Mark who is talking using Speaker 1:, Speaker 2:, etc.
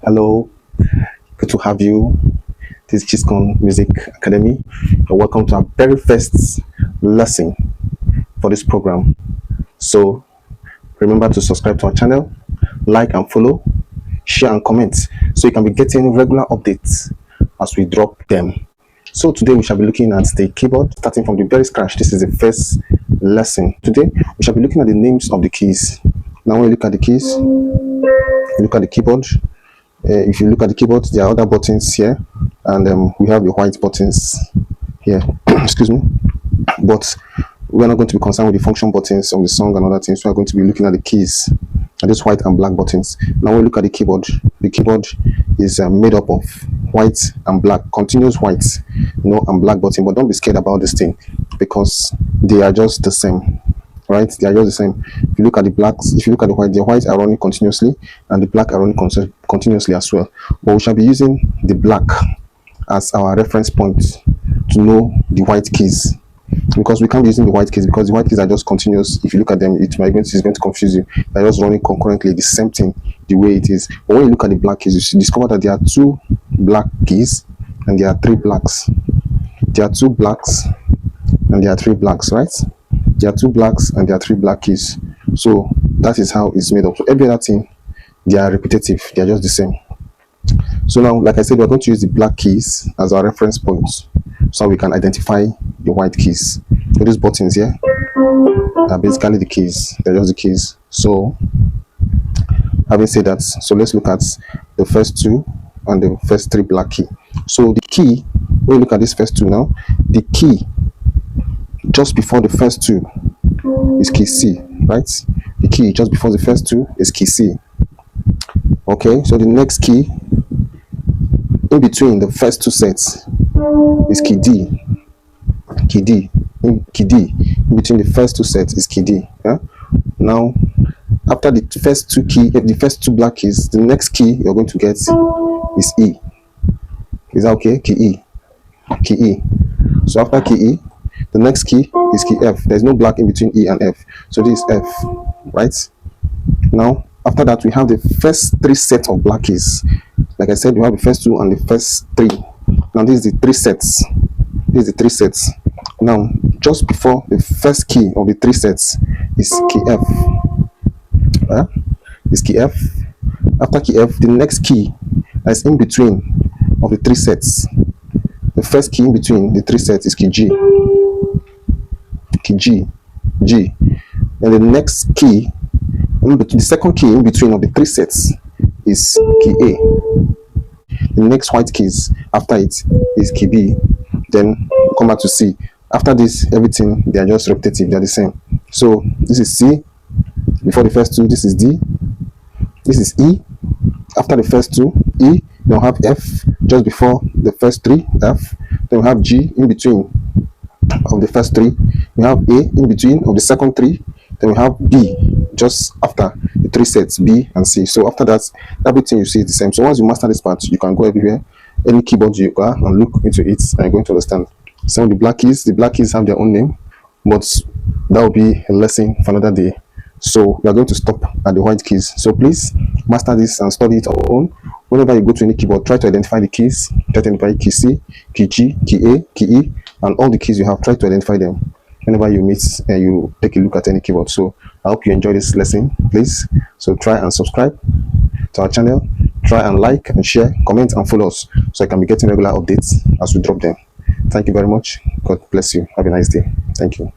Speaker 1: Hello, good to have you. This is Chiscon Music Academy. And welcome to our very first lesson for this program. So remember to subscribe to our channel, like and follow, share and comment, so you can be getting regular updates as we drop them. So today we shall be looking at the keyboard, starting from the very scratch. This is the first lesson. Today we shall be looking at the names of the keys. Now when you look at the keys, you look at the keyboard. If you look at the keyboard, there are other buttons here, and we have the white buttons here. Excuse me. But we're not going to be concerned with the function buttons of the song and other things. We are going to be looking at the keys and these white and black buttons. Now when we look at the keyboard is made up of white and black, continuous white, and black button. But don't be scared about this thing, because they are just the same. Right, they are just the same. If you look at the blacks, if you look at the white are running continuously and the black are running continuously as well. But we shall be using the black as our reference point to know the white keys, because we can't be using the white keys because the white keys are just continuous. If you look at them, it's going to confuse you. They're just running concurrently, the same thing, the way it is. But when you look at the black keys, you should discover that there are two black keys and there are three blacks. There are two blacks and there are three blacks, right? There are two blacks and there are three black keys. So that is how it's made up. So every other thing, they are repetitive, they are just the same. So now, like I said, we're going to use the black keys as our reference points so we can identify the white keys. So these buttons here are basically the keys, they're just the keys. So having said that, so let's look at the first two and the first three black key. So the key, when you look at this first two now, the key just before the first two is key C, right? The key just before the first two is key C. Okay, so the next key in between the first two sets is key D. Key D. In between the first two sets is key D. Yeah? Now, after the first two black keys, the next key you're going to get is E. Is that okay? Key E. Key E. So after key E, the next key is key F. There's no black in between E and F. So this is F, right? Now, after that, we have the first three sets of black keys. Like I said, we have the first two and the first three. Now, this is the three sets. This is the three sets. Now, just before the first key of the three sets is key F. Is key F. After key F, the next key that's in between of the three sets. The first key in between the three sets is key G. Key G. And the next key, the second key in between of the three sets is key A. The next white keys after it is key B. Then come back to C. After this, everything, they are just repetitive, they are the same. So this is C before the first two, this is D, this is E. After the first two, E, then we have F just before the first three, F. Then we have G in between of the first three. We have A in between of the second three. Then we have B just after the three sets, B and C. So after that, everything you see is the same. So once you master this part, you can go everywhere, any keyboard you are, and look into it, and you're going to understand. Some of the black keys have their own name, but that will be a lesson for another day. So we are going to stop at the white keys. So please master this and study it on your own. Whenever you go to any keyboard, try to identify the keys. Try to identify key C, key G, key A, key E, and all the keys you have. Try to identify them whenever you meet and you take a look at any keyboard. So I hope you enjoy this lesson, please. So try and subscribe to our channel. Try and like and share, comment and follow us, so I can be getting regular updates as we drop them. Thank you very much. God bless you. Have a nice day. Thank you.